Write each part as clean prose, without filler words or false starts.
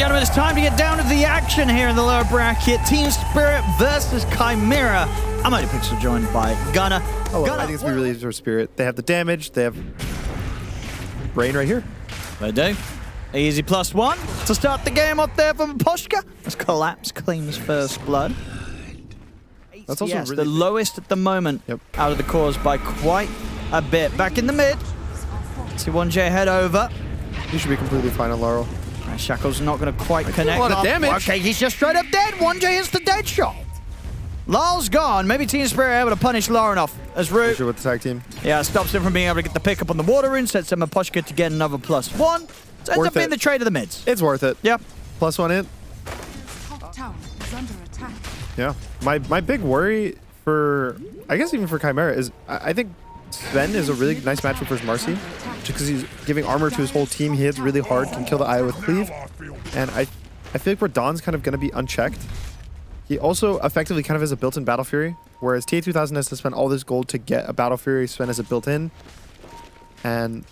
gentlemen, it's time to get down to the action here in the lower bracket. Team Spirit versus Chimera. I'm only Pixel joined by Gunner. Oh, Gunner, I think it's going to be really for Spirit. They have the damage. They have Rain right here. They do. Easy +1 to start the game up there from Poshka. As Collapse claims first blood. That's also really the lowest at the moment out of the cores by quite a bit. Back in the mid. See 1J head over. He should be completely fine on Laurel. Shackle's not going to quite connect. A lot of damage. Okay, he's just straight up dead. 1J hits the dead shot. Lar's gone. Maybe Team Spirit are able to punish Lauren off as Root. Sure with the tag team. Yeah, stops him from being able to get the pickup on the water rune. Sets him a Poshka to get another +1. So ends up being the trade of the mids. It's worth it. Yep. +1 in. Top tower is under attack. Yeah. My big worry for, I guess even for Chimera, is I think Sven is a really nice matchup for his Marcy. Just because he's giving armor to his whole team. He hits really hard, can kill the Eye with Cleave. And I feel like Radon's kind of going to be unchecked. He also effectively kind of has a built-in Battle Fury, whereas TA2000 has to spend all this gold to get a Battle Fury. Sven has it built in. And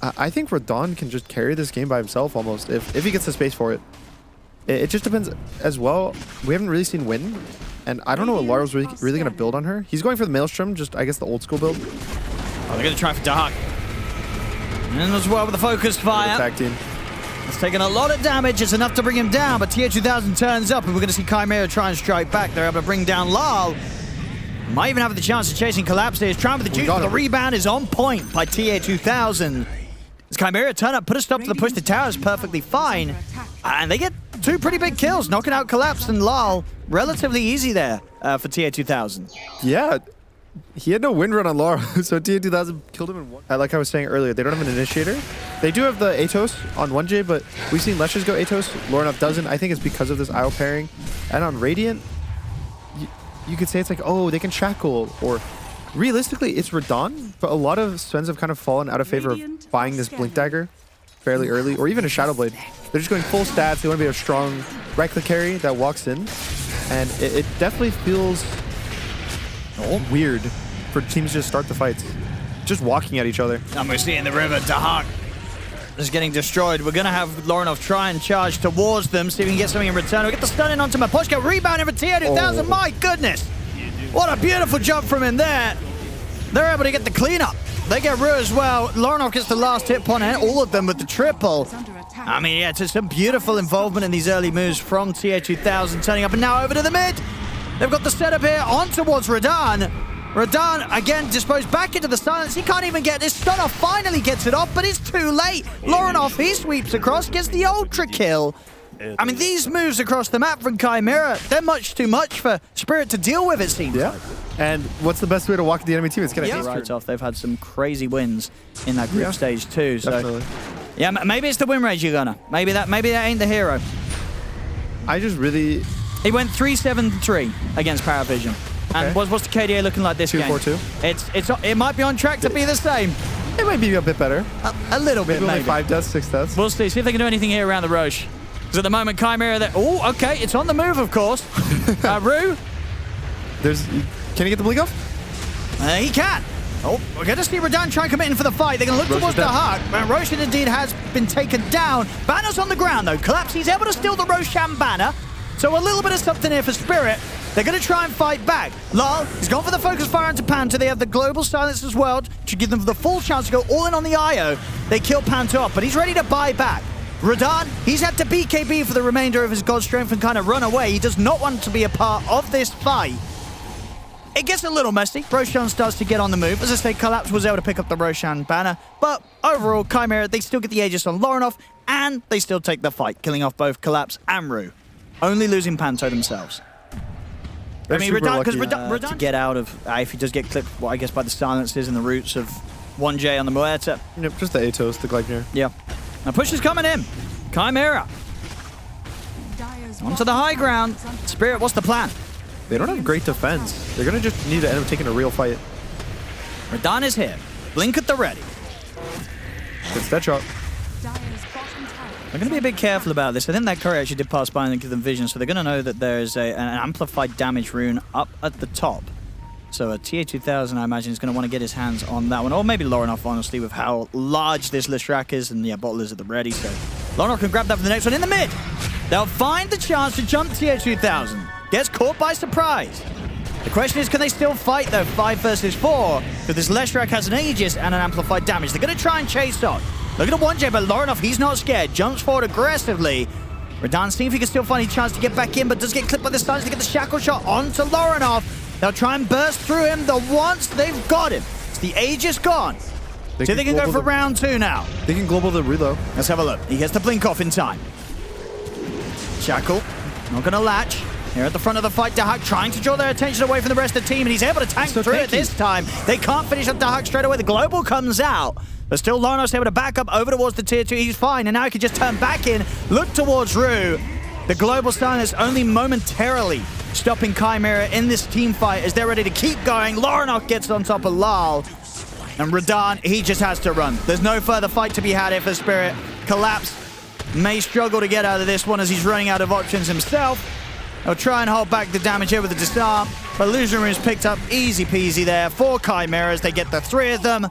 I think Radon can just carry this game by himself almost, if he gets the space for it. It just depends as well. We haven't really seen Win, and I don't know what Laurel's really going to build on her. He's going for the Maelstrom, just I guess the old school build. Oh, they're going to try for Dark. And as well with the focused fire. Tag team. It's taking a lot of damage. It's enough to bring him down, but TA2000 turns up, and we're going to see Chimera try and strike back. They're able to bring down Lal. Might even have the chance of chasing Collapse here. He's trying for the juice, but the rebound is on point by TA2000. As Chimera turn up, put a stop to the push. The tower is perfectly fine. And they get 2 pretty big kills, knocking out Collapse and Lal. Relatively easy there for TA2000. Yeah. He had no win run on Laurel, so TA2000 killed him in one. Like I was saying earlier, they don't have an initiator. They do have the Atos on 1J, but we've seen Leshes go Atos. Laurenov doesn't. I think it's because of this IO pairing. And on Radiant, you could say it's like, oh, they can shackle, or realistically, it's Radon, but a lot of Svens have kind of fallen out of favor of buying this Blink Dagger fairly early, or even a Shadow Blade. They're just going full stats. They want to be a strong right-click carry that walks in, and it definitely feels weird for teams to just start the fights, just walking at each other. And we're seeing the river. Dahak is getting destroyed. We're going to have Laurenov try and charge towards them, see if we can get something in return. We get the stun in onto Maposhka, rebounding for TA2000. Oh. My goodness. What a beautiful jump from him there. They're able to get the cleanup. They get Ru as well. Laurenov gets the last hit on it, all of them with the triple. I mean, yeah, it's some beautiful involvement in these early moves from TA2000, turning up and now over to the mid. They've got the setup here on towards Radon. Radon, again, disposed back into the silence. He can't even get this stun off. Finally gets it off, but it's too late. Laurenov, he sweeps across, gets the ultra kill. I mean, these moves across the map from Chimera, they're much too much for Spirit to deal with, it seems. Yeah. And what's the best way to walk at the enemy team? It's going to right off. They've had some crazy wins in that group stage too. So definitely. Yeah, maybe it's the win rate you're gonna. Maybe that ain't the hero. I just really... He went 3-7-3 against Paravision. Okay. And what's the KDA looking like this game? 2-4-2. It might be on track to be the same. It might be a bit better. A little bit, maybe. Only 5 deaths, 6 deaths. We'll see if they can do anything here around the Roche. Because at the moment, Chimera, oh, okay, it's on the move, of course. Ru? Can he get the blink off? He can. Oh, we're going to see Radon try and commit in for the fight. They're going to look towards the Hawk. Roshan indeed has been taken down. Banner's on the ground, though. Collapse, he's able to steal the Roshan banner. So a little bit of something here for Spirit. They're going to try and fight back. Lal, he's gone for the focus fire into Panther. They have the global silence as well to give them the full chance to go all in on the IO. They kill Panther off, but he's ready to buy back. Radon, he's had to BKB for the remainder of his God Strength and kind of run away. He does not want to be a part of this fight. It gets a little messy. Roshan starts to get on the move. As I say, Collapse was able to pick up the Roshan banner. But overall, Chimera, they still get the Aegis on Laurenov, and they still take the fight, killing off both Collapse and Ru. Only losing Panto themselves. I mean, Radon, because Radon to get out of, if he does get clipped, well, I guess by the silences and the roots of 1J on the Muerta. Yep, just the Atos, the Gleipnir. Yeah. Now push is coming in. Chimera. Onto the high ground. Spirit, what's the plan? They don't have great defense. They're going to just need to end up taking a real fight. Radon is here. Blink at the ready. It's that shot. They're going to be a bit careful about this. I think that courier actually did pass by and give them vision, so they're going to know that there's an amplified damage rune up at the top. So a TA2000, I imagine, is going to want to get his hands on that one. Or maybe Laurenov, honestly, with how large this Listrak is. And yeah, Bottle is at the ready, so Lonoff can grab that for the next one in the mid. They'll find the chance to jump tier 2000. Gets caught by surprise. The question is, can they still fight, though? 5 versus 4, because this Leshrac has an Aegis and an amplified damage. They're going to try and chase on. Look at the 1J, but Lonoff, he's not scared. Jumps forward aggressively. Radan seeing if he can still find a chance to get back in, but does get clipped by the stuns to get the shackle shot onto Lonoff. They'll try and burst through him. The once they've got him. It's the Aegis gone. So they can go for round 2 now. They can global the reload. Let's have a look. He gets the blink off in time. Shackle, not going to latch. Here at the front of the fight, Dahak trying to draw their attention away from the rest of the team, and he's able to tank through it this time. They can't finish up Dahak straight away. The global comes out, but still Lonoff's able to back up over towards the tier 2. He's fine, and now he can just turn back in, look towards Rue. The global silence only momentarily stopping Chimera in this team fight as they're ready to keep going. Lonoff gets on top of Lal, and Radan, he just has to run. There's no further fight to be had here for Spirit. Collapse may struggle to get out of this one as he's running out of options himself. They'll try and hold back the damage here with the disarm, but Illusion Room is picked up easy peasy there for Chimeras. They get the 3 of them.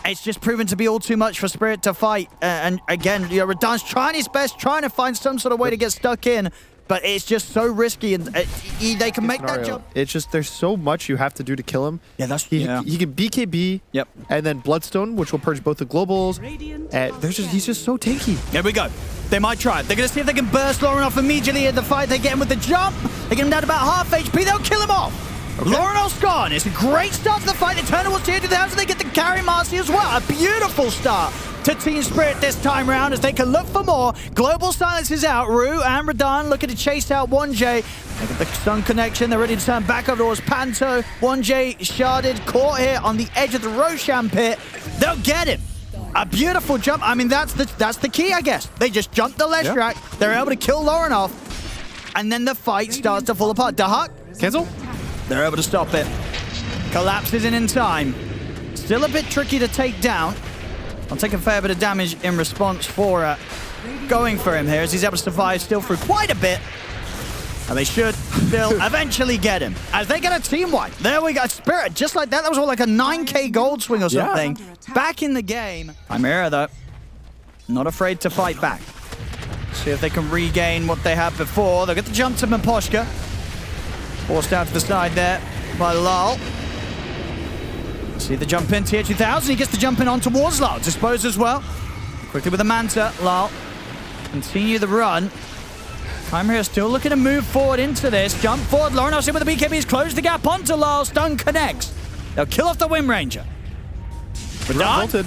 It's just proven to be all too much for Spirit to fight. And again, Radan's trying his best, trying to find some sort of way to get stuck in, but it's just so risky, and they can make that jump. It's just, there's so much you have to do to kill him. Yeah, that's... He can BKB, and then Bloodstone, which will purge both the globals. And he's just so tanky. Here we go. They might try it. They're going to see if they can burst Lonoff immediately in the fight. They get him with the jump. They get him down to about half HP. They'll kill him off. Okay. Lonoff's gone. It's a great start to the fight. They turn towards tier 2000. They get the carry Marcy as well. A beautiful start to Team Spirit this time round as they can look for more. Global silence is out. Rue and Radan looking to chase out 1J. They get the stun connection. They're ready to turn back over towards Panto. 1J sharded, caught here on the edge of the Roshan pit. They'll get him. A beautiful jump. I mean, that's the key, I guess. They just jumped the Leshrac. Yeah. They're able to kill Lonoff. And then the fight starts to fall apart. Dahak. Cancel. They're able to stop it. Collapses in time. Still a bit tricky to take down. I'll take a fair bit of damage in response for going for him here as he's able to survive still through quite a bit. And they should still eventually get him as they get a team wipe. There we go. Spirit, just like that. That was all like a 9k gold swing or something. Yeah. Back in the game. Chimera, though, not afraid to fight back. See if they can regain what they had before. They'll get the jump to Maposhka. Forced out to the side there by Lal. See the jump in, tier 2000. He gets the jump in on towards Lal. Dispose as well. Quickly with the Manta. Lal continue the run. Chimera still looking to move forward into this. Jump forward. Lonoff's in with the BKBs. Close the gap onto Lal. Stun connects. They'll kill off the Wind Ranger. Radan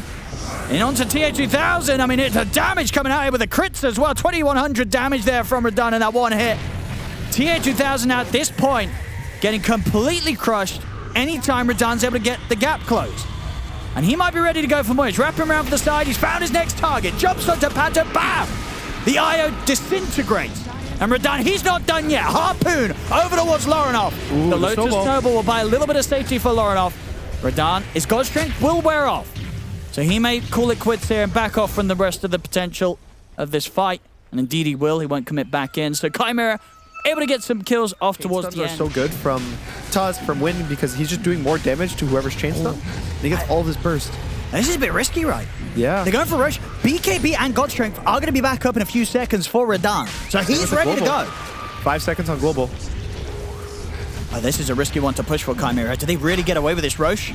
in onto tier 2000. I mean, the damage coming out here with the crits as well. 2100 damage there from Radan in that one hit. tier 2000 at this point getting completely crushed anytime Radan's able to get the gap closed. And he might be ready to go for more. He's wrapping around for the side. He's found his next target. Jumps onto Panta. Bam! The IO disintegrates. And Radan, he's not done yet. Harpoon over towards Lonoff. Ooh, the Lotus Noble will buy a little bit of safety for Lonoff. Radan, his God Strength will wear off. So he may call it quits here and back off from the rest of the potential of this fight. And indeed he will. He won't commit back in. So Chimera able to get some kills off towards the end. Are so good from Taz, from Wind, because he's just doing more damage to whoever's chain stun. He gets all of his burst. This is a bit risky, right? Yeah. They're going for Roche. BKB and God Strength are going to be back up in a few seconds for Radan. So he's ready to go. 5 seconds on global. Oh, this is a risky one to push for Chimera. Do they really get away with this, Roche?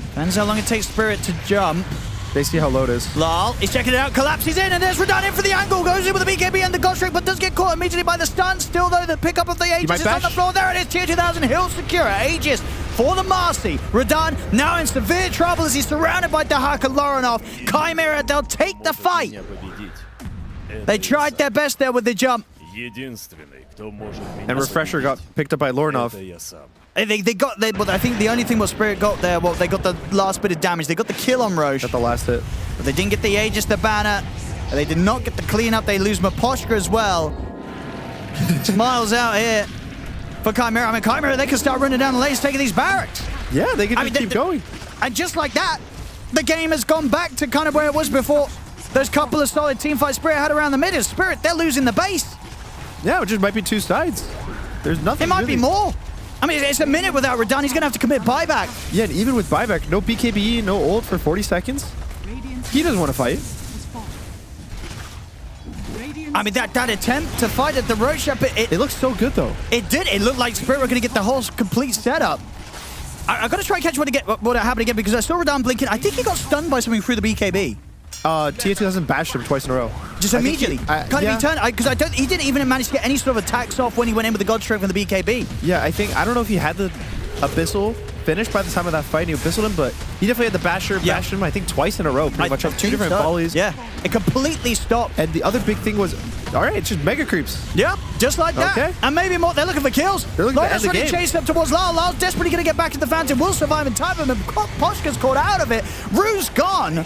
Depends how long it takes Spirit to jump. They see how low it is. Lal is checking it out, collapses in, and there's Radan in for the angle. Goes in with the BKB and the God Strength, but does get caught immediately by the stun. Still, though, the pickup of the Aegis is on the floor. There it is, tier 2000. He'll secure Aegis for the Marcy. Radan now in severe trouble as he's surrounded by Dahak and Lonoff. Chimera, they'll take the fight. They tried their best there with the jump. And Refresher got picked up by Lonoff. I think the only thing what Spirit got there, well, they got the last bit of damage. They got the kill on Roche. Got the last hit. But they didn't get the Aegis, the banner. And they did not get the cleanup. They lose Maposhka as well. Smiles out here for Chimera. I mean, Chimera, they can start running down the lanes, taking these barracks. Yeah, they can just keep going. And just like that, the game has gone back to kind of where it was before. Those couple of solid teamfights Spirit had around the mid. Spirit, they're losing the base. Yeah, it just might be 2 sides. There's nothing. It might be more. I mean, it's a minute without Radan. He's going to have to commit buyback. Yeah, and even with buyback, no BKB, no ult for 40 seconds. He doesn't want to fight. I mean, that attempt to fight at the Roshan, It looks so good, though. it did. It looked like Spirit were going to get the whole complete setup. I got to try and catch what happened again because I saw Radahn blinking. I think he got stunned by something through the BKB. TA2000 bashed him twice in a row. Just immediately. Yeah. He turned, because he didn't even manage to get any sort of attacks off when he went in with the God Stroke from the BKB. Yeah, I don't know if he had the Abyssal finished by the time of that fight. He Abyssaled him, but he definitely had the basher, bashed him, I think, twice in a row, pretty much, on 2 different volleys. Yeah, it completely stopped. And the other big thing was, all right, it's just mega creeps. Yeah, just like that. Okay. And maybe more. They're looking for kills. They're looking to end the already game. chased up towards Lyle. Lyle's desperately going to get back to the fountain. Will survive in time, and Poshka's caught out of it. Rue's gone.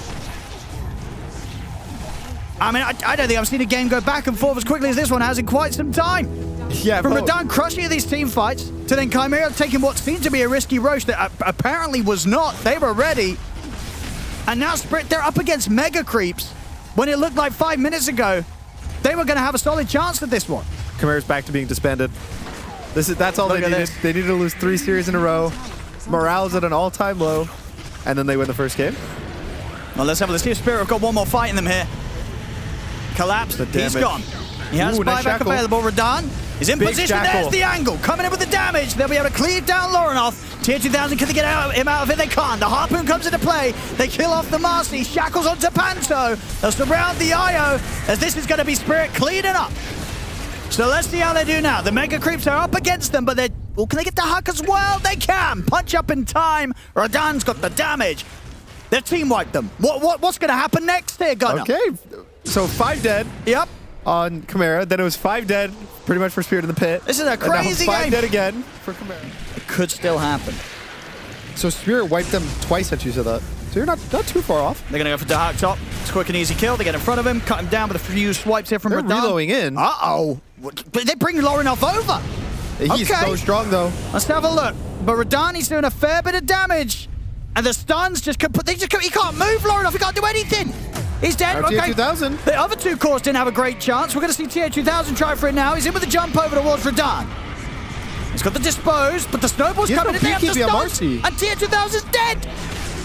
I mean, I don't think I've seen a game go back and forth as quickly as this one has in quite some time. Yeah, From Radahn crushing these team fights to then Chimera taking what seemed to be a risky Roche that apparently was not. They were ready. And now Spirit, they're up against mega creeps when it looked like 5 minutes ago they were going to have a solid chance at this one. Chimera's back to being disbanded. That's all they needed. They needed to lose 3 series in a row. Morale's at an all-time low. And then they win the first game. Well, let's see if Spirit have got one more fight in them here. Collapse, he's gone. He has nice buyback shackle. available. Radahn is in Big position. shackle. There's the angle. Coming in with the damage. They'll be able to cleave down Laurinov. TA2000, can they get him out of it? They can't. The Harpoon comes into play. They kill off the Marcy. Shackles onto Panto. They'll surround the IO as this is going to be Spirit cleaning up. So let's see how they do now. The Mega Creeps are up against them, but can they get the Huck as well? They can. Punch up in time. Radahn's got the damage. They've team wiped them. What's going to happen next here, Gunnar? Okay, so 5 dead. Yep. On Chimera. Then it was 5 dead, pretty much for Spirit in the pit. This is a crazy and now 5 game. dead again for Chimera. It could still happen. So Spirit wiped them twice at you, so you're not too far off. They're going to go for Dahak top. It's a quick and easy kill. They get in front of him, cut him down with a few swipes here from They're Radahn. reloading in. Uh-oh. But they bring Laurinov over. He's so strong, though. Let's have a look. But Radahn, he's doing a fair bit of damage. And the stuns he can't move Laurinov. He can't do anything. He's dead. Now Okay. TA2000. The other 2 cores didn't have a great chance. We're going to see TA2000 try for it now. He's in with the jump over towards Radahn. He's got the dispose, but the snowball's He has coming no in. They have the PKB on stuns. Marcy. And TA2000's dead.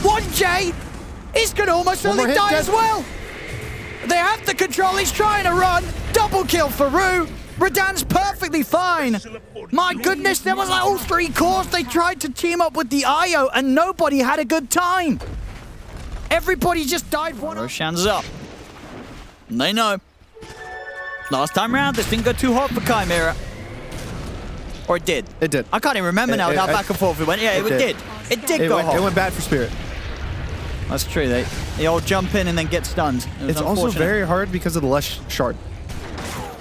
1J. He's going to almost One more certainly hit, die dead. as well. They have the control. He's trying to run. Double kill for Rue. Radahn's perfectly fine. My goodness, there was like all 3 cores. They tried to team up with the IO and nobody had a good time. Everybody just died one. Roshan's up. And they know. Last time round, this didn't go too hot for Chimera. Or it did. It did. I can't even remember now how back and forth it went. Yeah, it did. It did go hot. It went bad for Spirit. That's true. They all jump in and then get stunned. It's also very hard because of the Lush shard.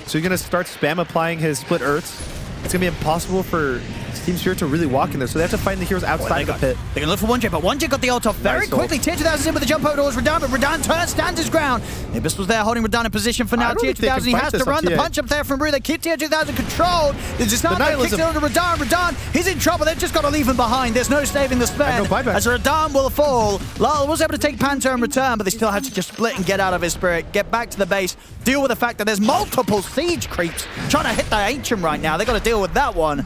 So you're going to start spam applying his split earths. It's going to be impossible for Team Spirit to really walk in there. So they have to find the heroes outside the pit. They're going to look for 1J, but 1J got the ult off very quickly. TA2000's in with the jump over towards Radahn, but Radahn turns, stands his ground. The Abyss was there holding Radahn in position for now. TA2000, he has to run. The punch up there from Rue. They keep TA2000 controlled. The Desante kicks it over to Radahn. Radahn, he's in trouble. They've just got to leave him behind. There's no saving the spend. No buyback. As Radahn will fall. Lyle was able to take Panto in return, but they still had to just split and get out of his Spirit, get back to the base, deal with the fact that there's multiple siege creeps trying to hit the Ancient right now. They got to deal with that one.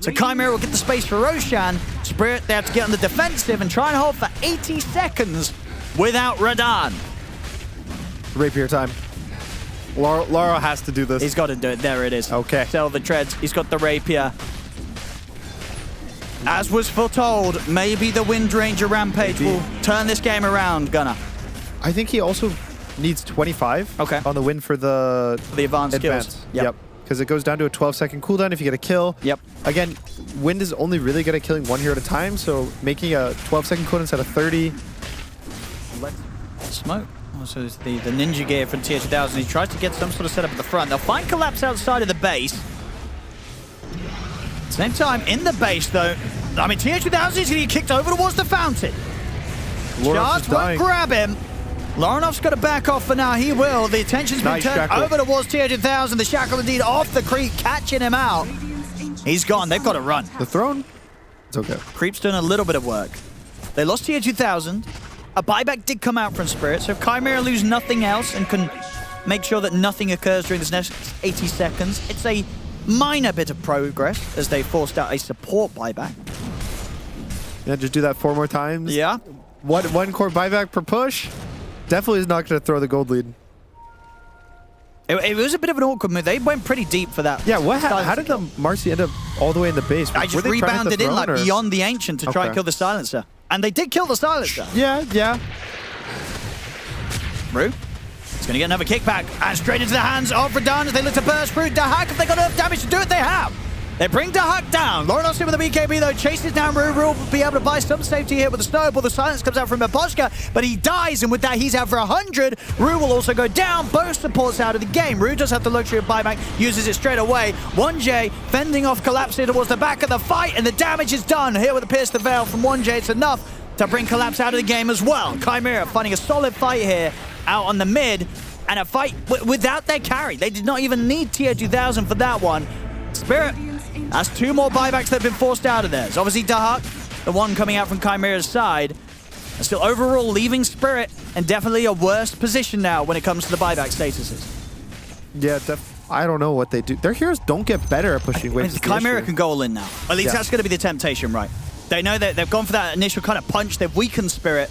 So Chimera will get the space for Roshan. Spirit, they have to get on the defensive and try and hold for 80 seconds without Radahn. Rapier time. Laura has to do this. He's got to do it. There it is. Okay. Sell the treads. He's got the rapier. As was foretold, maybe the Wind Ranger Rampage will turn this game around, Gunnar. I think he also needs 25 on the win for the advanced skills. Yep. Because it goes down to a 12-second cooldown if you get a kill. Yep. Again, Wind is only really good at killing 1 hero at a time, so making a 12-second cooldown instead of 30. Smoke. Also, it's the ninja gear from TA2000. He tries to get some sort of setup at the front. They'll find Collapse outside of the base. Same time, in the base, though, I mean, TA2000 is going to get kicked over towards the fountain. Charge won't grab him. Laurenov's got to back off for now. He will. The attention's been turned over towards TA2000. The shackle indeed off the creep, catching him out. He's gone. They've got to run. The throne? It's okay. Creep's doing a little bit of work. They lost TA2000. A buyback did come out from Spirit, so if Chimera lose nothing else and can make sure that nothing occurs during this next 80 seconds, it's a minor bit of progress as they forced out a support buyback. Yeah, just do that 4 more times. Yeah. One core buyback per push. Definitely is not going to throw the gold lead. It was a bit of an awkward move. They went pretty deep for that. Yeah, how did the Marcy end up all the way in the base? I just rebounded in like beyond the Ancient to try and kill the Silencer. And they did kill the Silencer. Yeah. Rue. He's going to get another kickback. And straight into the hands of Radan as they look to burst through. Dahak, if they got enough damage to do it, they have. They bring Dahak down. Lorenos in with the BKB though, chases down Rue. Rue will be able to buy some safety here with the snowball. The silence comes out from Miposhka, but he dies, and with that he's out for 100. Rue will also go down. Both supports out of the game. Rue does have the luxury of buyback, uses it straight away. 1J fending off Collapse here towards the back of the fight, and the damage is done. Here with the Pierce the Veil from 1J, it's enough to bring Collapse out of the game as well. Chimera finding a solid fight here out on the mid, and a fight without their carry. They did not even need Tier 2000 for that one. Spirit has 2 more buybacks that have been forced out of theirs. Obviously, Dahak, the one coming out from Chimera's side, and still overall leaving Spirit in definitely a worse position now when it comes to the buyback statuses. Yeah, I don't know what they do. Their heroes don't get better at pushing waves. Chimera can go all in now. At least that's going to be the temptation, right? They know that they've gone for that initial kind of punch. They've weakened Spirit,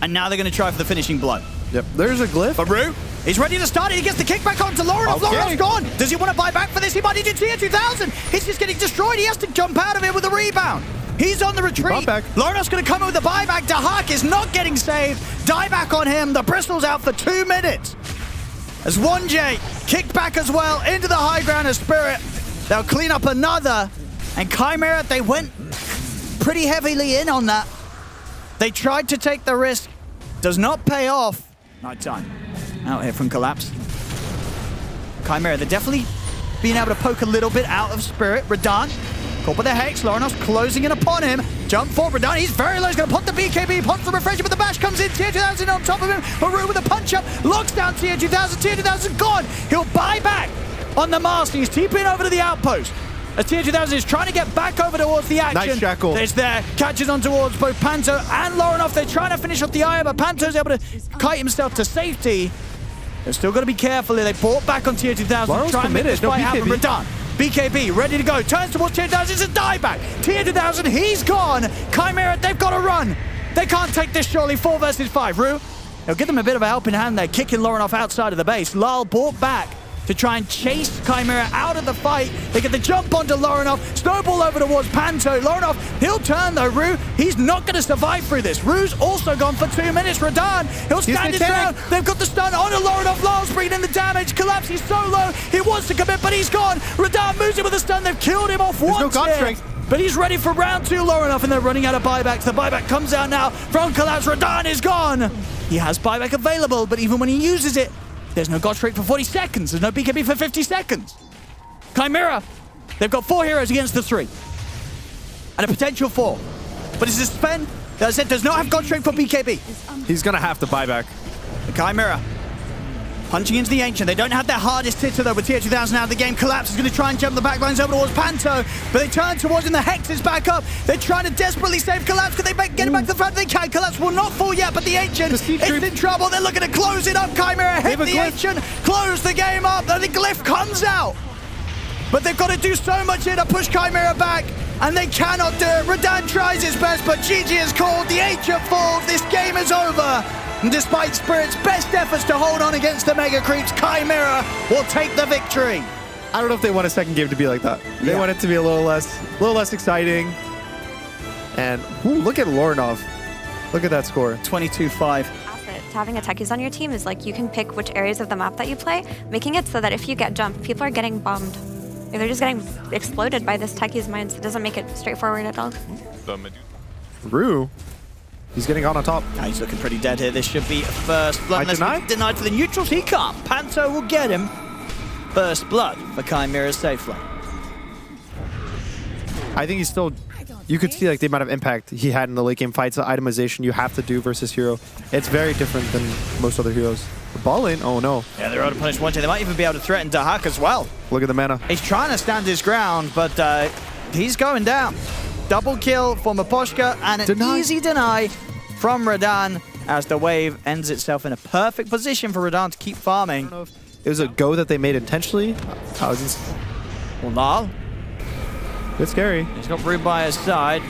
and now they're going to try for the finishing blow. Yep, there's a glyph. But Rue, he's ready to start it. He gets the kickback onto Lauren. Okay. Lauren's gone. Does he want to buy back for this? He might need to Tier 2000. He's just getting destroyed. He has to jump out of it with a rebound. He's on the retreat. Lauren's going to come in with the buyback. Dahak is not getting saved. Dieback on him. The Bristol's out for 2 minutes. As 1J kicked back as well into the high ground of Spirit. They'll clean up another. And Chimera, they went pretty heavily in on that. They tried to take the risk. Does not pay off. Nighttime. Out here from Collapse. Chimera, they're definitely being able to poke a little bit out of Spirit. Radan, caught by the Hex. Lorenos closing in upon him. Jump forward. Radan, he's very low. He's going to put the BKB. Pops the refresher, but the bash comes in. Tier 2000 on top of him. Haru with a punch up. Locks down Tier 2000. Tier 2000 gone. He'll buy back on the Master. He's TPing over to the outpost. As Tier 2000 is trying to get back over towards the action. Nice shackle. There's there. Catches on towards both Panto and Lorenov. They're trying to finish off the Aya, but Panto's able to kite himself to safety. They're still got to be careful here. They bought back on Tier 2000. Laurel's Try and make this fight happen. BKB. Radan. BKB ready to go. Turns towards Tier 2000. It's a dieback. Tier 2000, he's gone. Chimera, they've got to run. They can't take this surely. 4 versus 5. Rue, they'll give them a bit of a helping hand there. Kicking Lorenov outside of the base. Lal bought back to try and chase Chimera out of the fight. They get the jump onto Lorenov. Snowball over towards Panto. Lorenov, he'll turn though. Rue, he's not going to survive through this. Rue's also gone for 2 minutes. Radan, he'll stand his ground. They've got the stun onto Lorenov. Lal's bringing in the damage. Collapse, he's so low. He wants to commit, but he's gone. Radan moves in with a stun. They've killed him off once here. But he's ready for round 2, Lorenov, and they're running out of buybacks. The buyback comes out now from Collapse. Radan is gone. He has buyback available, but even when he uses it, there's no God Strike for 40 seconds. There's no BKB for 50 seconds. Chimera, they've got 4 heroes against the 3. And a potential 4. But it's a Sven that I said does not have God Strike for BKB. He's going to have to buy back. The Chimera punching into the Ancient. They don't have their hardest hitter though with Tier 2000 out of the game. Collapse is going to try and jump the backlines over towards Panto, but they turn towards him. The Hex is back up. They're trying to desperately save Collapse. Can they get him back to the front? They can. Collapse will not fall yet, but the Ancient is in trouble. They're looking to close it up. Chimera hit the Ancient, close the game up. Then the glyph comes out. But they've got to do so much here to push Chimera back, and they cannot do it. Radan tries his best, but GG is called. The Ancient falls. This game is over. And despite Spirit's best efforts to hold on against the Mega Creeps, Chimera will take the victory. I don't know if they want a second game to be like that. They want it to be a little less exciting. And look at Lorenov. Look at that score. 22-5. Having a techies on your team is like you can pick which areas of the map that you play, making it so that if you get jumped, people are getting bombed. They're just getting exploded by this techie's minds. It doesn't make it straightforward at all. Rue. He's getting on top. He's looking pretty dead here. This should be first blood. Denied to the neutrals. He can't. Panto will get him. First blood for Chimera's safe lane. I think he's still... You could see like the amount of impact he had in the late game fights, the itemization you have to do versus hero. It's very different than most other heroes. The ball lane? Oh no. Yeah, they're able to punish 1J. They might even be able to threaten Dahak as well. Look at the mana. He's trying to stand his ground, but he's going down. Double kill for Miposhka and an easy deny from Radan as the wave ends itself in a perfect position for Radan to keep farming. I don't know if it was a go that they made intentionally. Well, Lal. It's scary. He's got Rue by his side.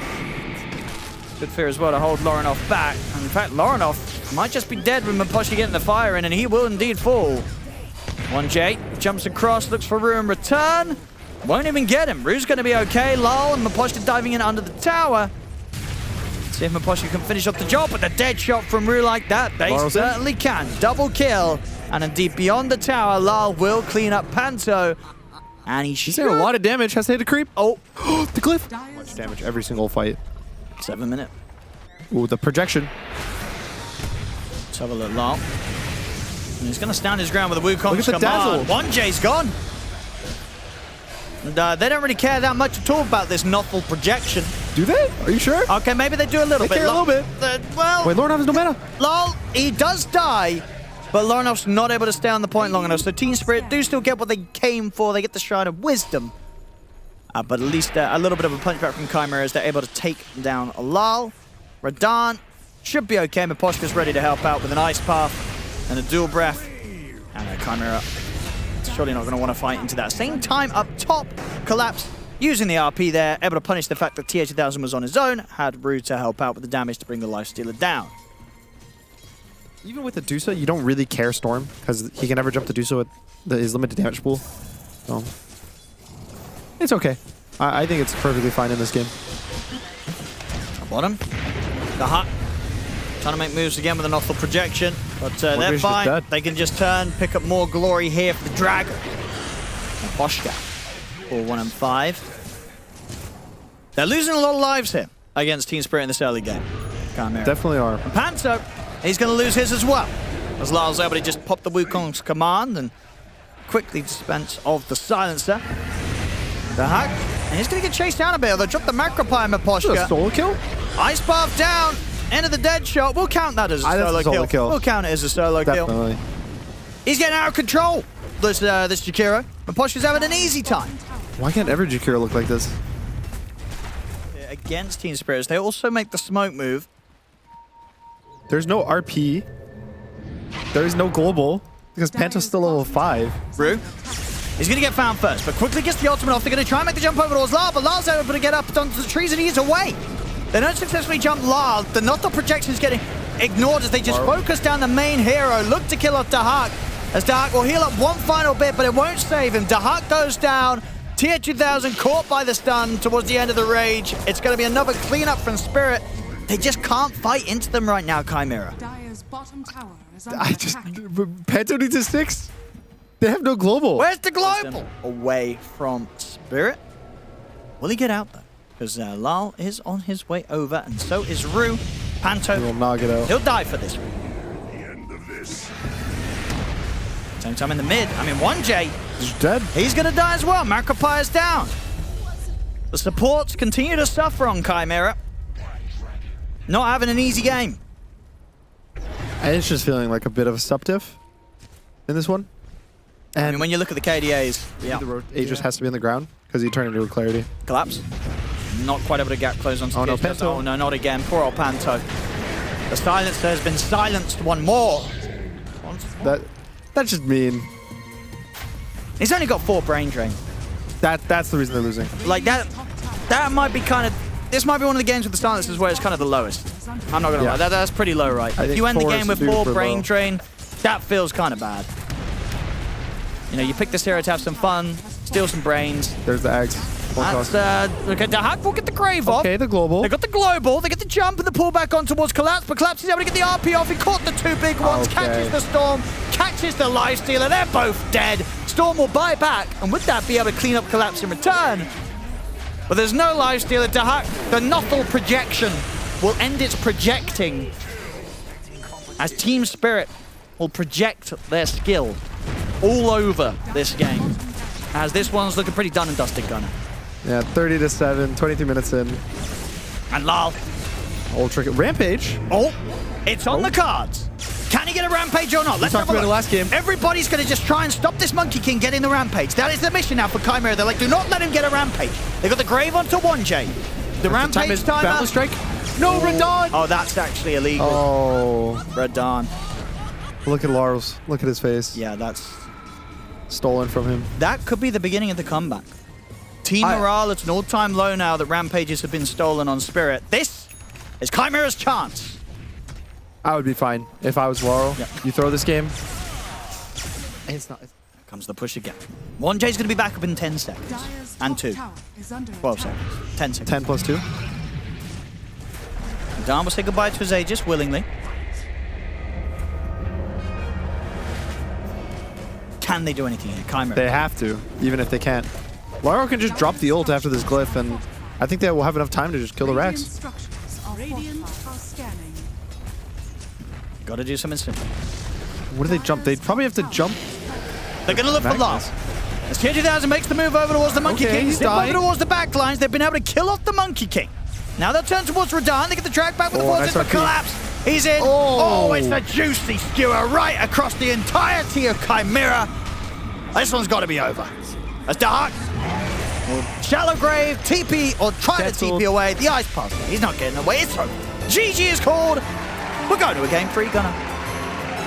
Good fear as well to hold Lorenov back. And in fact, Lorenov might just be dead with Miposhka getting the fire in, and he will indeed fall. 1J jumps across, looks for Rue in return. Won't even get him. Rue's going to be okay. Lol and Miposhka diving in under the tower. See if Miposhka can finish off the job, but the dead shot from Rue like that, they certainly can. Double kill. And indeed, beyond the tower, Lal will clean up Panto. And he's doing a lot of damage. Has to hit a creep. Oh, the glyph. Much Damage every single fight. 7 minute. Ooh, the projection. Let's have a look, Lal. And he's going to stand his ground with a Wukong's Look at the command. dazzle. 1J's gone. And they don't really care that much at all about this Nothel projection. Do they? Are you sure? Okay, maybe they do a little They bit. care a little bit. Well, Wait, Lord has no mana. Lol, he does die, but Lornoff's not able to stay on the point long enough. So Team Spirit do still get what they came for. They get the Shrine of Wisdom. But at least a little bit of a punchback from Chimera as they're able to take down Lal. Radahn should be okay. Miposhka's ready to help out with an Ice Path and a Dual Breath. And Chimera surely not going to want to fight into that. Same time up top, Collapse using the RP there, able to punish the fact that TH1000 was on his own, had Rue to help out with the damage to bring the Lifestealer down. Even with the Dusa, you don't really care Storm because he can never jump to Dusa with his limited damage pool. So it's okay. I think it's perfectly fine in this game. Bottom. The Hut. Trying to make moves again with an awful projection, but they're fine. They can just turn, pick up more glory here for the Dragon. Boschka for 1 and 5. They're losing a lot of lives here against Team Spirit in this early game. Chimera. Definitely are. And Panto, he's going to lose his as well. As Lyle's able to just pop the Wukong's command and quickly dispense of the silencer. The Hack. And he's going to get chased down a bit. They'll drop the Macropie Miposhka. Solo kill? Ice Path down. End of the dead shot. We'll count that as a solo kill. We'll count it as a solo Definitely. kill. He's getting out of control, this Jakiro. Miposhka's having an easy time. Why can't every Jakiro look like this? Against Team Spirits, they also make the smoke move. There's no RP. There is no global because Panto's still level 5. Rue. He's going to get found first, but quickly gets the ultimate off. They're going to try and make the jump over towards Lal, but Lal's able to get up onto the trees and he's away. They don't successfully jump Lal. The Nothel projection is getting ignored as they just focus down the main hero. Look to kill off Dahak, as Dahak will heal up one final bit, but it won't save him. Dahak goes down. TH2000 caught by the stun towards the end of the rage. It's going to be another cleanup from Spirit. They just can't fight into them right now, Chimera. Dire's bottom tower is under attack. Panto needs a 6. They have no global. Where's the global? Away from Spirit. Will he get out though? Because Lal is on his way over, and so is Rue. Panto. He will not get out. He'll die for this. Same time in the mid. I mean, 1J. He's dead. He's going to die as well. Macropie is down. The supports continue to suffer on Chimera. Not having an easy game. It's just feeling like a bit of a subtiff in this one. And I mean, when you look at the KDAs, yeah. the Aegis has to be on the ground because he turned into a Clarity. Collapse. Not quite able to gap close onto the Panto. Oh no, not again. Poor old Panto. The silencer has been silenced one more. That's just mean. He's only got 4 brain drain. That's the reason they're losing. Like that might be kind of. This might be one of the games with the silencers where it's kind of the lowest. I'm not gonna lie. That's pretty low, right? If you end the game with 4 brain drain, that feels kind of bad. You know, you pick this hero to have some fun, steal some brains. There's the eggs. Okay, Dahak will get the grave off. Okay, the global. They got the global, they get the jump and the pull back on towards Collapse, but Collapse is able to get the RP off. He caught the 2 big ones, catches the Storm, catches the Lifestealer. They're both dead. Storm will buy back, and would that be able to clean up Collapse in return? But there's no Lifestealer. Dahak, the Nothel projection will end its projecting as Team Spirit will project their skill all over this game. As this one's looking pretty done and dusted, Gunner. Yeah, 30-7, 23 minutes in. And Lal. Old trick. Rampage. Oh, it's on the cards. Can he get a Rampage or not? Let's talked have a about look. it last game. Everybody's going to just try and stop this Monkey King getting the Rampage. That is the mission now for Chimera. They're like, do not let him get a Rampage. They got the Grave onto 1J. The Rampage timer. Battle Strike. No, Radahn. Oh, that's actually illegal. Oh. Radahn. Look at Lars. Look at his face. Yeah, that's... Stolen from him. That could be the beginning of the comeback. Team morale at an all-time low now that Rampages have been stolen on Spirit. This is Chimera's chance. I would be fine if I was Laurel. Yeah. You throw this game. It's not. Comes the push again. 1J's going to be back up in 10 seconds. Dire's And top 2. tower is under 12 attack. seconds. 10 seconds. 10 plus 2. Dan will say goodbye to his Aegis willingly. Can they do anything here? Chimera. They have to, even if they can't. Laro can just drop the ult after this glyph, and I think they will have enough time to just kill the Radiant racks. structures are fortified. Scanning. Got to do something simple. What do they jump? They probably have to jump. They're going to look for Magnus. last. As Tier 2000 makes the move over towards the Monkey Okay, King, he's zip over dying. towards the backlines, they've been able to kill off the Monkey King. Now they'll turn towards Radahn, they get the track back with the Oh, forces nice for RP. collapse. He's in. Oh. Oh, it's a juicy skewer right across the entirety of Chimera. This one's got to be over. As Dark will shallow grave, TP, or try Cancelled. to TP away. The ice pass. He's not getting away. It's over. GG is called. We're going to a game 3, Gunnar.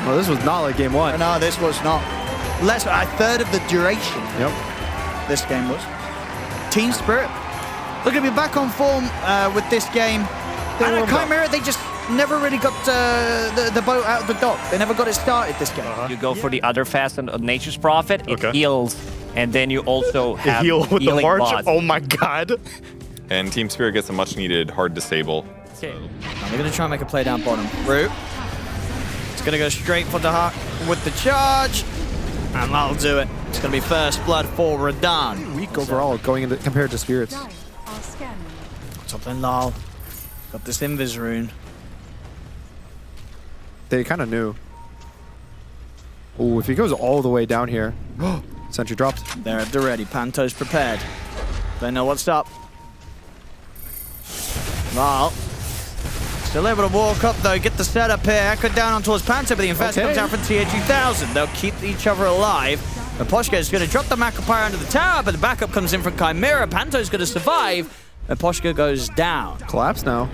Well, this was not like game 1. No, this was not. Less a third of the duration. Yep. This game was. Team Spirit. They're going to be back on form with this game. They And at warmed up. Chimera, they just never really got the boat out of the dock. They never got it started this game. You go for the other fast on Nature's Prophet, it Okay. heals, and then you also have Heal with the healing march. bot. Oh my god. And Team Spirit gets a much needed hard disable. Okay. Now they're going to try and make a play down bottom. Root. It's going to go straight for the heart with the charge. And that'll do it. It's going to be first blood for Radahn. Weak overall going into compared to Spirits. Dire are scanning. Top lane Lal. Got this Invis rune. They kind of knew. Oh, if he goes all the way down here. Sentry dropped. They're at the ready. Panto's prepared. They know what's up. Lal. Still able to walk up though, get the setup here. Echo down on towards Panto, but the infest Okay. comes out from TH2000. They'll keep each other alive. And Poshka is going to drop the Macropyre under the tower, but the backup comes in from Chimera. Panto's going to survive, and Poshka goes down. Collapse now.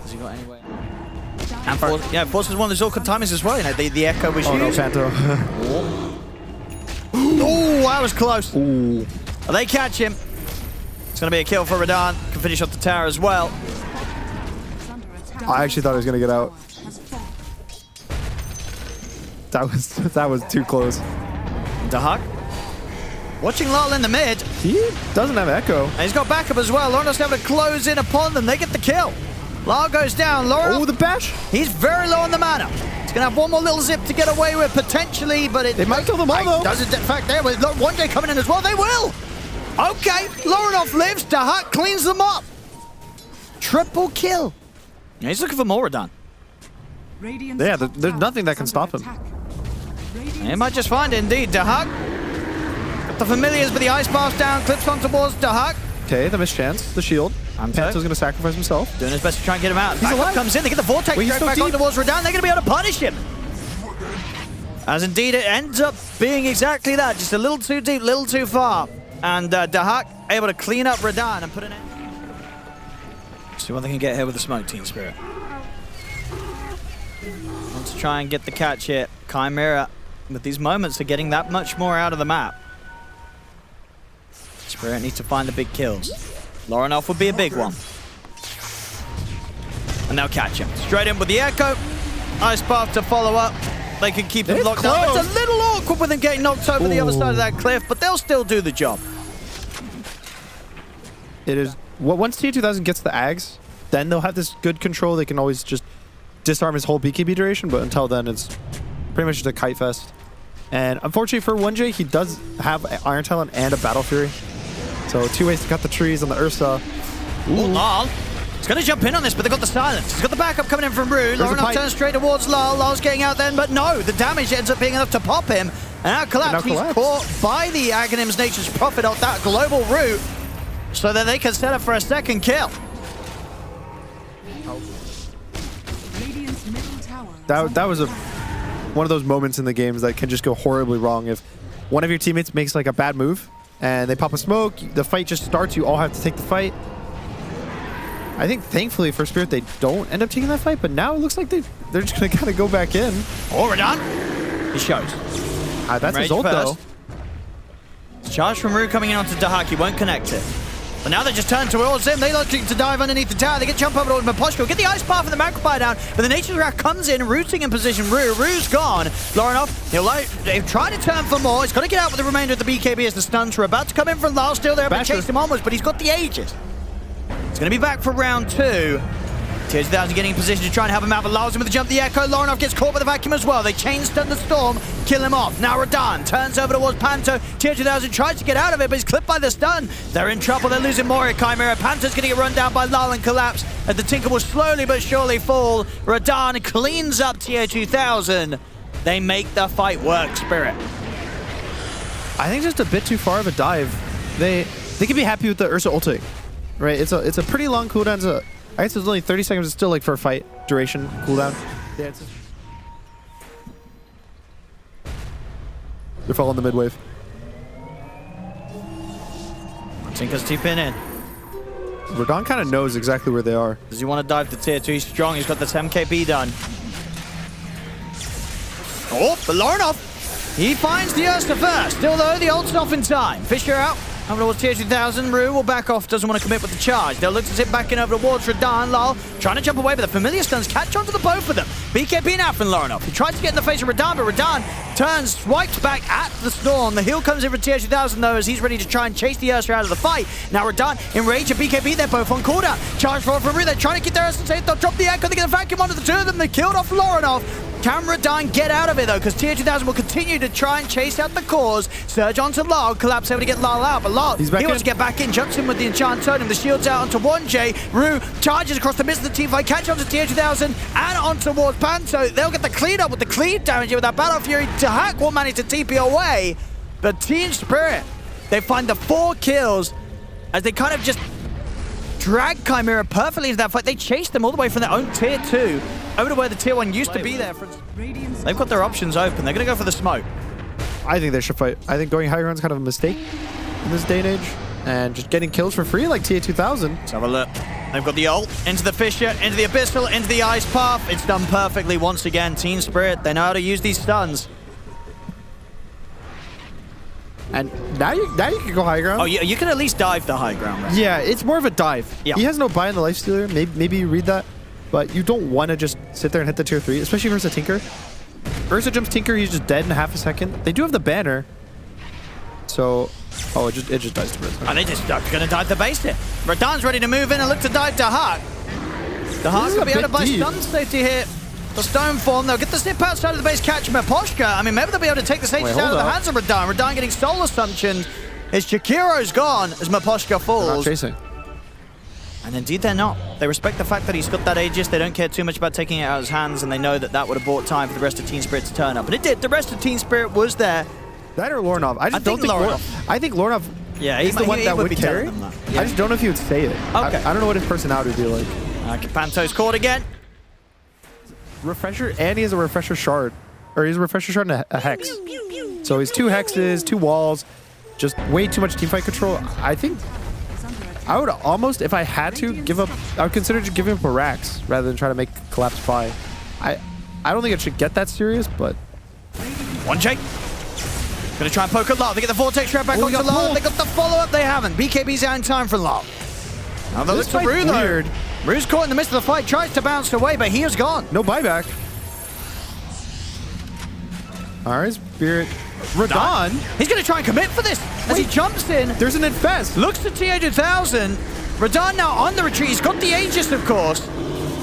Has he got any way? And Force was one of those awkward timings as well. You know, the Echo was Oh no, used. Panto. Oh, that was close. Ooh. Well, they catch him. It's going to be a kill for Radahn. Can finish off the tower as well. Is under attack. I actually thought he was gonna get out. Has fallen. That was too close. Dahak. Watching Lal in the mid. He doesn't have Echo. And he's got backup as well. Lauren able to close in upon them. They get the kill. Lal goes down. Lauren, Oh, the bash. he's very low on the mana. He's going to have one more little zip to get away with, potentially, but it... They might kill them all, though. Does it, in fact, there was 1J coming in as well. They will. Okay, Laurenov lives. Dahak cleans them up. Triple kill. Yeah, he's looking for more Radahn. Radiant's Yeah, top there's tower nothing that is can under stop him. attack. He might just find it, indeed. Dahak. Got the familiars, but the ice pass down. Clips on towards Dahak. Okay, the mischance, the shield. Panto. Panto's gonna sacrifice himself. Doing his best to try and get him out. He's Backup alive. comes in. They get the Vortex Wait, he's drag so back on deep. towards Radahn. They're going to be able to punish him. As indeed it ends up being exactly that. Just a little too deep, little too far. And Dahak able to clean up Radahn and put an end. See what they can get here with the smoke, Team Spirit. Want to try and get the catch here. Chimera, with these moments, are getting that much more out of the map. Spirit needs to find the big kills. Laurenov would be a big one. And they'll catch him. Straight in with the Echo. Ice path to follow up. They can keep him It's locked down. close. It's a little awkward with him getting knocked over the other side of that cliff, but they'll still do the job. It is. Once T2000 gets the Ags, then they'll have this good control. They can always just disarm his whole BKB duration, but until then, it's pretty much just a kite fest. And unfortunately for 1J, he does have Iron Talon and a Battle Fury. So 2 ways to cut the trees on the Ursa. Ooh, Lal. He's going to jump in on this, but they've got the silence. He's got the backup coming in from Rue. a Laurenov pipe. turns straight towards Lal. Lal's getting out then, but no. The damage ends up being enough to pop him. And now collapse. And now He's collapse. caught by the Aghanim's Nature's Prophet off that global route so that they can set up for a second kill. Radiant's middle tower is That under was one of those moments in the games that can just go horribly wrong. If one of your teammates makes like a bad move and they pop a smoke, the fight just starts. You all have to take the fight. I think thankfully for Spirit they don't end up taking that fight, but now it looks like they're just gonna kind of go back in. Oh, Radahn. He shows. That's his Rage ult though. first. Charge from Rue coming in onto Dahak. He won't connect it. But now they just turn towards him. They look to dive underneath the tower. They get jump over towards Maposhko. Get the ice path and the magpie down. But the Nature's Wrath comes in, rooting in position. Rue's gone. Lorinov, they've tried to turn for more. He's got to get out with the remainder of the BKB as the stuns were about to come in from Lyle. Still there, but chase him onwards. But he's got the Aegis. He's going to be back for round 2. TH2000 getting in position to try and help him out, but allows him with the jump the Echo. Lorinov gets caught by the vacuum as well. They chain stun the Storm, kill him off. Now Radahn turns over towards Panto. TH2000 tries to get out of it, but he's clipped by the stun. They're in trouble. They're losing more at Chimera. Panto's going to get run down by Lal and collapse as the Tinker will slowly but surely fall. Radahn cleans up TH2000. They make the fight work, Spirit. I think just a bit too far of a dive. They can be happy with the Ursa ulting, right? It's a pretty long cooldown. So I guess it's only 30 seconds. It's still like for a fight duration cooldown. Yeah, they're following the mid wave. Tinker's TPing in. Radahn kind of knows exactly where they are. Does he want to dive to tier 2? He's strong. He's got the 10kb done. Oh, but Lorinov, he finds the Ursa first. Still though, the ult's off in time. Fisher out. Over towards TH2000, Rue will back off, doesn't want to commit with the charge. They'll look to sit back in over towards Radahn. Lal trying to jump away, but the familiar stuns catch onto the both of them. BKB now from Lorinov. He tries to get in the face of Radahn, but Radahn turns, swipes back at the Storm. The heal comes in for TH2000 though, as he's ready to try and chase the Ursa out of the fight. Now Radahn, Enrage and BKB, they're both on cooldown. Charge forward from Rue, they're trying to get their Ursa safe. They'll drop the Echo, they get a vacuum onto the two of them. They killed off Lorinov. Can Radahn get out of it though? Because TH2000 will continue to try and chase out the cause. Surge onto Lal, collapse able to get Lal out, but Lal, he wants to get back in, jumps in with the enchant totem. The shield's out onto 1J. Rue charges across the midst of the team fight, catch onto TH2000 and on towards Panto. They'll get the clean up with the clean damage with that Battle Fury. Tahak will manage to TP away, but Team Spirit, they find the 4 kills as they kind of just drag Chimera perfectly into that fight. They chase them all the way from their own tier 2 over to where the tier 1 used to be there. They've got their options open. They're going to go for the smoke. I think they should fight. I think going high ground is kind of a mistake in this day and age. And just getting kills for free like TH2000. Let's have a look. They've got the ult into the Fissure, into the Abyssal, into the Ice Path. It's done perfectly once again. Team Spirit, they know how to use these stuns. And now you can go high ground. Oh, you can at least dive the high ground, right? Yeah, it's more of a dive. Yeah. He has no buy in the lifestealer. Maybe you read that. But you don't want to just sit there and hit the tier 3, especially versus a Tinker. Ursa jumps Tinker, he's just dead in half a second. They do have the banner. So, oh, it just dies to Rizzo. And they just going to dive the base here. Radahn's ready to move in and look to dive Tahak. Tahak's going to be able to buy stun safety here. The Stone Form, they'll get the snip outside of the base, catch Maposhka. I mean, maybe they'll be able to take the Sages out of the hands of Radahn. Radahn getting soul assumptions. His Jakiro's gone as Maposhka falls. They're not chasing. And indeed they're not. They respect the fact that he's got that Aegis. They don't care too much about taking it out of his hands, and they know that that would have bought time for the rest of Team Spirit to turn up. And it did. The rest of Team Spirit was there. That or Lorinov. I don't think Lorinov. I think Lorinov is the one that would carry. Yeah. I just don't know if he would say it. Okay. I don't know what his personality would be like. Panto's caught again. Refresher, and he has a Refresher Shard. Or he's a Refresher Shard and a Hex. So he's 2 hexes, 2 walls, just way too much teamfight control. I think I would almost, if I had to, give up, I would consider just giving up a Rax rather than try to make collapse buy. I don't think it should get that serious, but 1J. Gonna try and poke at Lal. They get the Vortex Trap back onto Lal. They got the follow-up. They haven't. BKB's out in time for Lal. Now they look to Rue though. Rue's caught in the midst of the fight, tries to bounce away, but he is gone. No buyback. All right, Spirit. Radahn. He's going to try and commit for this as he jumps in. There's an infest. Looks to TH2000. Radahn now on the retreat. He's got the Aegis, of course,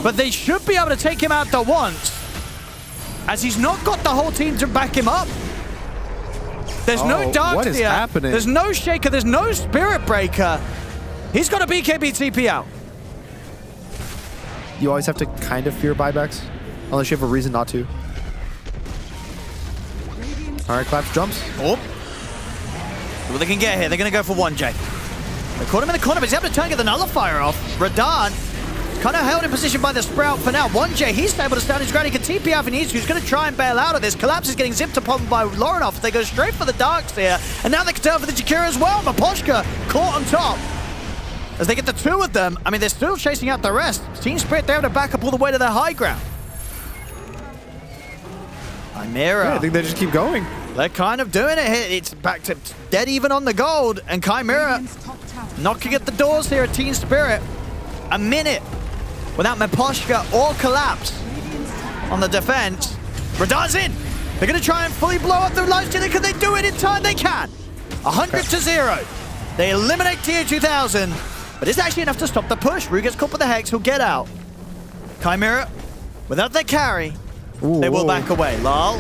but they should be able to take him out the once, as he's not got the whole team to back him up. There's no Dark What is happening? There's no Shaker. There's no Spirit Breaker. He's got a BKB TP out. You always have to kind of fear buybacks, unless you have a reason not to. All right, Collapse jumps. Oh. What they can get here. They're going to go for 1J. They caught him in the corner, but he's able to turn and get the Nullifier off. Radahn kind of held in position by the Sprout for now. 1J, he's able to stand his ground. He can TP out if he needs to. He's going to try and bail out of this. Collapse is getting zipped upon by Lorinov. They go straight for the Darks here. And now they can turn for the Jakira as well. Maposhka caught on top. As they get the 2 of them, I mean, they're still chasing out the rest. Team Spirit, they're able to back up all the way to their high ground. Chimera. Yeah, I think they just keep going. They're kind of doing it here. It's back to dead even on the gold. And Chimera, Knocking at the doors here at Team Spirit. A minute without Miposhka or Collapse on the defense. Radan's in. They're going to try and fully blow up the lifestealer. Can they do it in time? They can. 100-0. They eliminate TH2000, but it's actually enough to stop the push. Rue gets caught with the Hex. He'll get out. Chimera, without their carry, they will back away. Lol.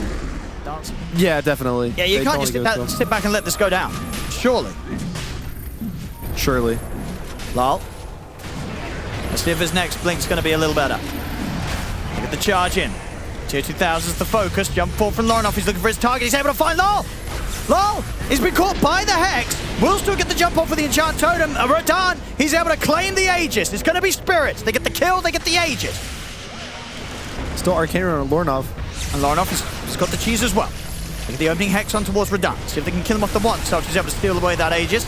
Yeah, definitely. Yeah, you They can't totally just sit back and let this go down. Surely. Surely. Lol. Let's see if his next blink's going to be a little better. Look at the charge in. Tier 2000 is the focus. Jump forward from Lornoff. He's looking for his target. He's able to find Lol. Lol, he's been caught by the Hex. Will still get the jump off with the Enchant Totem. Radan, he's able to claim the Aegis. It's going to be Spirits. They get the kill, they get the Aegis. Still Arcane on Lornov. And Lornoff has got the cheese as well. Look at the opening Hex on towards Radan. See if they can kill him off the one. So she's able to steal away that Aegis.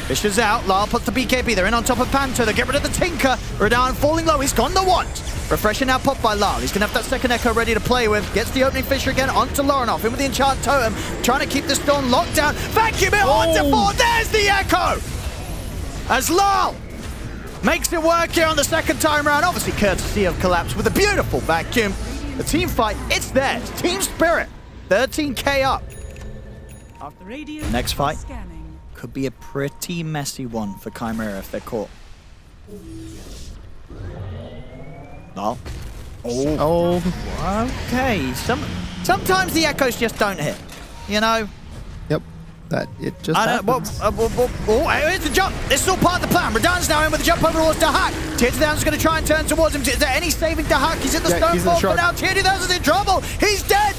Fisher's out. Lyle puts the BKB. They're in on top of Panto. They get rid of the Tinker. Radan falling low. He's gone the one. Refreshing now pop by Lyle. He's going to have that second Echo ready to play with. Gets the opening Fisher again onto Lornoff. In with the Enchant Totem. Trying to keep the Storm locked down. Vacuum it onto 4. There's the Echo. As Lyle makes it work here on the second time round. Obviously courtesy of Collapse with a beautiful vacuum. The team fight, it's there. It's Team Spirit. 13k up. Radiant Next fight. scanning. Could be a pretty messy one for Chimera if they're caught. No. Oh. Okay. Sometimes the echoes just don't hit. You know? Yep. That it just I don't, happens. here's the jump. This is all part of the plan. Radan's now in with the jump over towards Dahak. Tier2000 is going to try and turn towards him. Is there any saving Dahak? He's in the stone he's in the fall, shark. but now Tier2000's in trouble. He's dead.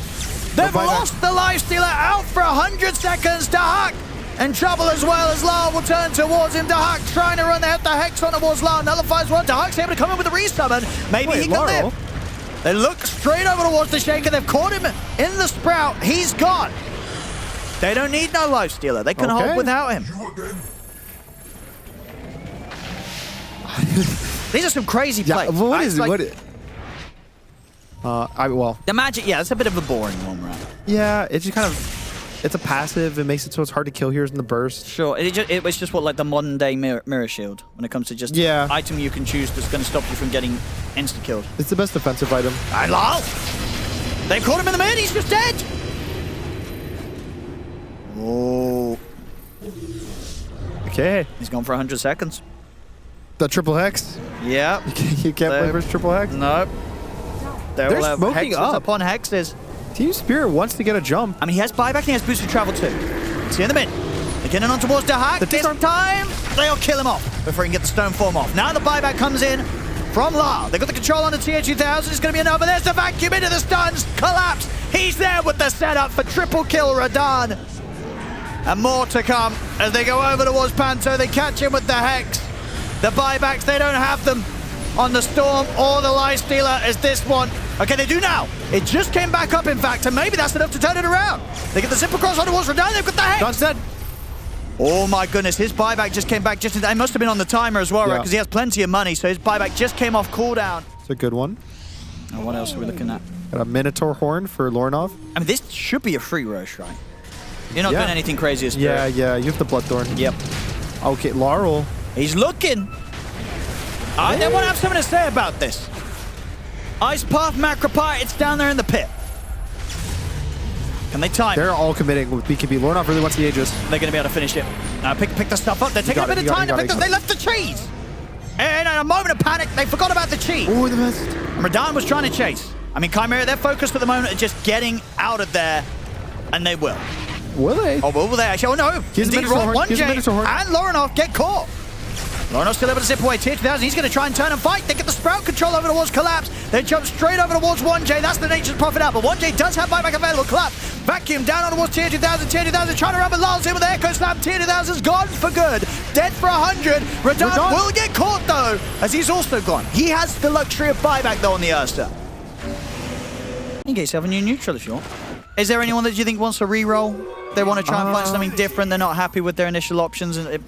They've lost the Lifestealer out for 100 seconds. Dahak in trouble as well as Lar will turn towards him. Dahak trying to run the Hex on towards Lar. Nullifies one. Dahak's able to come in with a resummon. Maybe he can live. They look straight over towards the Shaker. They've caught him in the Sprout. He's gone. They don't need no Lifestealer. They can hold without him. These are some crazy plays. Yeah, what is like, well, the magic, yeah, it's a bit of a boring one, right? yeah, it's just kind of, it's a passive. It makes it so it's hard to kill here in the burst. Sure, it was just what, like the modern day mirror shield when it comes to just item you can choose that's going to stop you from getting insta-killed. It's the best defensive item. And lol! They've caught him in the mid, he's just dead! Oh. Okay. He's gone for 100 seconds. The triple hex. Yeah. You can't play versus triple hex. Nope. They're smoking hexes up. upon hexes. Team Spirit wants to get a jump. I mean, he has buyback and he has boosted travel too. See in the mid. They're getting on towards Dahak. This time, they'll kill him off before he can get the stone form off. Now the buyback comes in from Lar. They've got the control on the TH2000. It's going to be another. There's the vacuum into the stuns. Collapse. He's there with the setup for triple kill Radan. And more to come as they go over towards Panto. They catch him with the Hex. The buybacks, they don't have them on the Storm or the Lifestealer as this one. Okay, they do now. It just came back up, in fact, and maybe that's enough to turn it around. They get the zip across on towards Radan. They've got the Hex. John's dead. Oh my goodness, his buyback just came back just in time. It must have been on the timer as well, right? Because he has plenty of money, so his buyback just came off cooldown. It's a good one. And what else are we looking at? Got a Minotaur Horn for Lornov. I mean, this should be a free Roche, right? You're not doing anything crazy as Yeah, you have the Bloodthorn. Yep. Okay, Laurel. He's looking. I want to have something to say about this. Ice Path, Macropie, it's down there in the pit. Can they time? They're all committing with BKB. Lornov really wants the Aegis. They're going to be able to finish it. Pick the stuff up. They're taking a bit of time to pick this. They left the cheese. And in a moment of panic, they forgot about the cheese. Oh, the best. And Radan was trying to chase. I mean, Chimera, they're focused at the moment on just getting out of there. And they will. Will they? Oh, will they actually? Oh, no. Here's the Minotaur Horn. 1J and Lornoff get caught. Lornoff's still able to zip away. Tier2000, he's going to try and turn and fight. They get the Sprout control over towards Collapse. They jump straight over towards 1J. That's the Nature's Prophet out, but 1J does have buyback available. Collapse. Vacuum down on towards Tier2000. Tier2000 trying to run, but Lars in with the Echo Slam. Tier2000's gone for good. Dead for 100. Radan will get caught, though, as he's also gone. He has the luxury of buyback, though, on the Ursa. You can get yourself a new neutral if you want. Is there anyone that you think wants to re-roll? They want to try and find something different. They're not happy with their initial options, and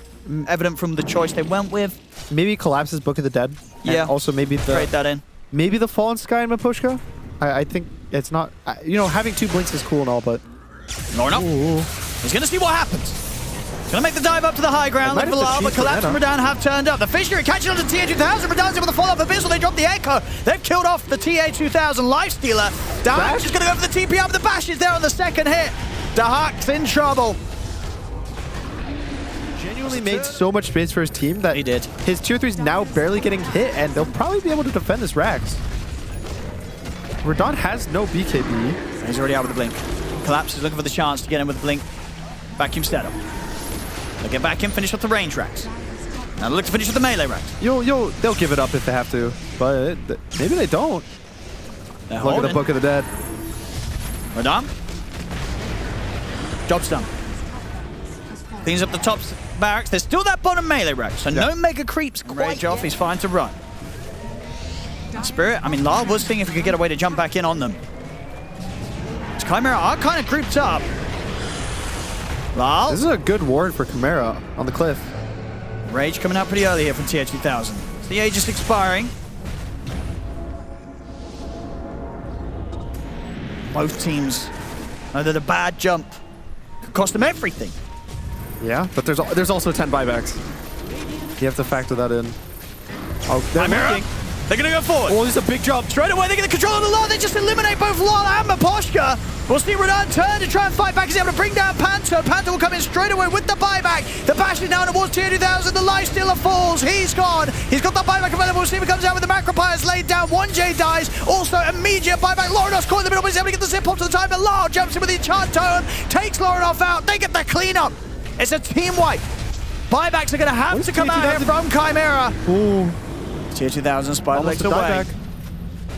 evident from the choice they went with. Maybe Collapse's Book of the Dead. Yeah. And also maybe Trade that in. Maybe the Fallen Sky in Miposhka. I think it's not. You know, having 2 blinks is cool and all, but. Lornoff. He's going to see what happens. Gonna make the dive up to the high ground. Look for Lal, but Collapse and Radan have turned up. The Fisher catching on to TA2000. Radan's able to follow up Abyssal. They drop the Echo. They've killed off the TA2000 Lifestealer. Dahak's just gonna go for the TP up. The Bash is there on the second hit. Dahak's in trouble. Genuinely made so much space for his team that He did. His tier 3's now barely getting hit, and they'll probably be able to defend this Rax. Radan has no BKB. He's already out with the Blink. Collapse is looking for the chance to get in with the Blink. Vacuum setup. They'll get back in, finish off the range racks. Now look to finish with the melee racks. They'll give it up if they have to, but maybe they don't. They're Look at the holding. Book of the Dead. Radan. Job's done. Cleans up the top barracks. There's still that bottom melee rack, so no mega creeps quite. Rage off, he's fine to run. Spirit, I mean, Lal was seeing if he could get a way to jump back in on them. Chimera are kind of grouped up. Lal. This is a good ward for Chimera on the cliff. Rage coming out pretty early here from TA2000. The age is expiring. Both teams know that a bad jump could cost them everything. Yeah, but there's also 10 buybacks. You have to factor that in. Oh, Chimera. They're going to go forward. Oh, this is a big jump. Straight away, they get the control of the Lal. They just eliminate both Lal and Maposhka. We'll see Radan turn to try and fight back. He's able to bring down Panto. Panto will come in straight away with the buyback. The Bash is down towards TA2000. The Lifestealer falls. He's gone. He's got the buyback available. We'll see if he comes out with the Macropires laid down. 1J dies. Also, immediate buyback. Lorinoff caught in the middle, but he's able to get the zip up to the time. But Lal jumps in with the enchant totem. Takes Lorinoff out. They get the cleanup. It's a team wipe. Buybacks are going to have to come out here from Chimera. Ooh. TA2000 spider legs away. Back.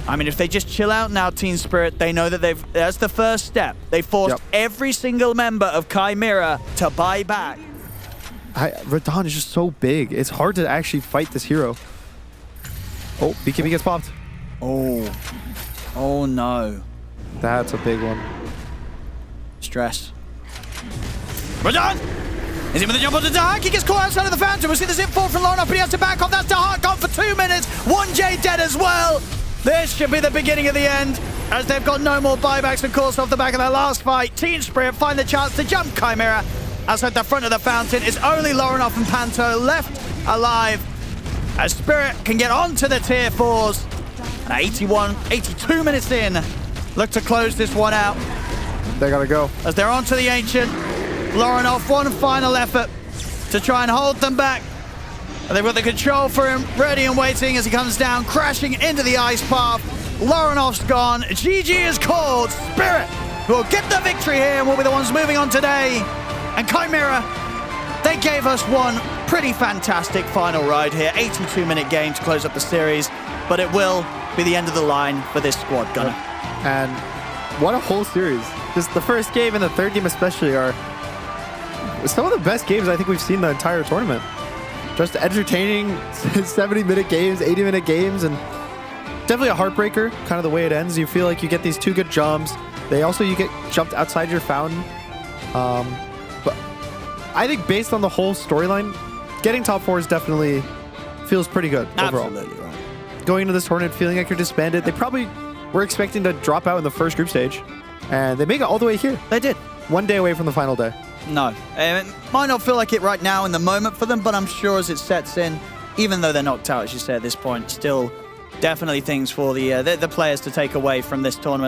I mean, if they just chill out now, Team Spirit, they know that that's the first step. They forced every single member of Chimera to buy back. Radan is just so big. It's hard to actually fight this hero. Oh, BKB gets popped. Oh. Oh, no. That's a big one. Stress. Radan! Is he with the jump onto Dahak? He gets caught outside of the Phantom. We'll see the zip fall from Lorinoff, but he has to back off. That's Dahak gone for 2 minutes. 1J dead as well. This should be the beginning of the end, as they've got no more buybacks, of course, off the back of their last fight. Team Spirit find the chance to jump Chimera outside the front of the Fountain. It's only Lorinoff and Panto left alive, as Spirit can get onto the tier 4s. And 82 minutes in, look to close this one out. They gotta go. As they're onto the Ancient. Lorinoff, one final effort to try and hold them back. And they've got the control for him, ready and waiting as he comes down, crashing into the ice path. Lorinoff's gone. GG is called. Spirit will get the victory here and will be the ones moving on today. And Chimera, they gave us one pretty fantastic final ride here. 82-minute game to close up the series, but it will be the end of the line for this squad, Gunnar. And what a whole series. Just the first game and the third game especially are some of the best games I think we've seen the entire tournament. Just entertaining 70-minute games, 80-minute games, and definitely a heartbreaker, kind of the way it ends. You feel like you get these 2 good jumps. You get jumped outside your fountain. But I think based on the whole storyline, getting top 4 is definitely feels pretty good overall. Absolutely right. Going into this tournament feeling like you're disbanded. They probably were expecting to drop out in the first group stage, and they make it all the way here. They did. 1 day away from the final day. No. It might not feel like it right now in the moment for them, but I'm sure as it sets in, even though they're knocked out, as you say at this point, still definitely things for the players to take away from this tournament.